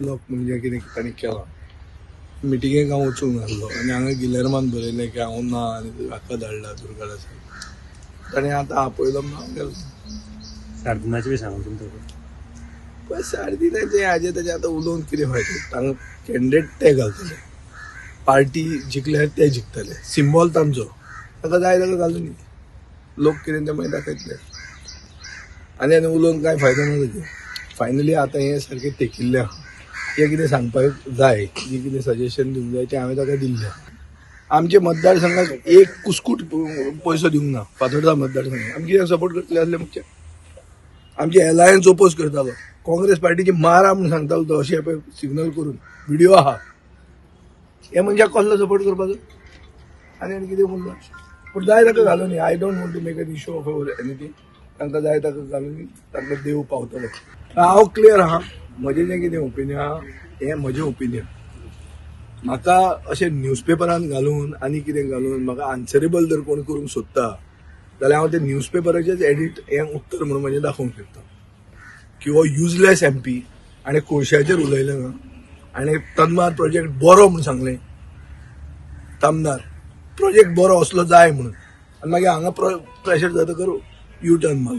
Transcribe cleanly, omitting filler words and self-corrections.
लोक म्हणजे कितें ताणें केलां मिटिंगेक हांव वचूंक नासलो आनी हांगा गिलेर्मान बरयलें की हांव ना आनी हाका धाडला दुर्गाडा साहेब ताणें आतां आपयलो म्हणून हांव गेलो. सार्दिनाचें बी सांगून तुमकां पण सार्दिनाचें हाजें ताजें आतां उलोवन कितें फायदो. तांकां कॅन्डिडेट ते घालतले, पार्टी जिखल्यार ते जिखतले, सिम्बॉल तांचो, ताका जाय ताका घालून दी. लोक कितें तें मागीर दाखयतले आनी उलोवन कांय फायदो ना ताजें. फायनली आतां हें सारकें तेकिल्लें आहा. हें कितें सांगपाक जाय, जी कितें सजेशन दिवंक जाय तें हांवें ताका दिल्लें. आमच्या मतदारसंघाक एक कुस्कूट पयसो दिवंक ना. फातोर्डा मतदारसंघाक आमी कित्याक सपोर्ट करतले असले मुख्य आमची एलायन्स ओपोज करतालो, काँग्रेस पार्टीची मारा म्हणून सांगतालो तो, अशें पळय सिग्नल करून व्हिडिओ आहा. हे मनशाक कसलो सपोर्ट करपाचो आनी कितें उरला. पूण जाय ताका घालून दी. I don't want to make an issue of anything. तांकां जाय ताका घालून दी, तांकां देव पावतलो. हांव क्लियर आहा. म्हजें जें कितें ओपिनियन आहा हें म्हजें ओपिनियन. म्हाका अशें न्यूजपेपरान घालून आनी कितें घालून म्हाका आन्सरेबल जर कोण करूंक सोदता जाल्यार हांव ते न्यूजपेपराचेच एडिट हें उत्तर म्हणून म्हणजे दाखोवंक शकता की हो युजलेस MP आनी कोळशाचेर उलयलें ना आनी तन्मार प्रोजेक्ट बरो म्हणून सांगलें. तामदार प्रोजेक्ट बरो असलो जाय म्हणून आनी मागीर हांगा प्रेशर जाता करूं यू टर्न मारलो.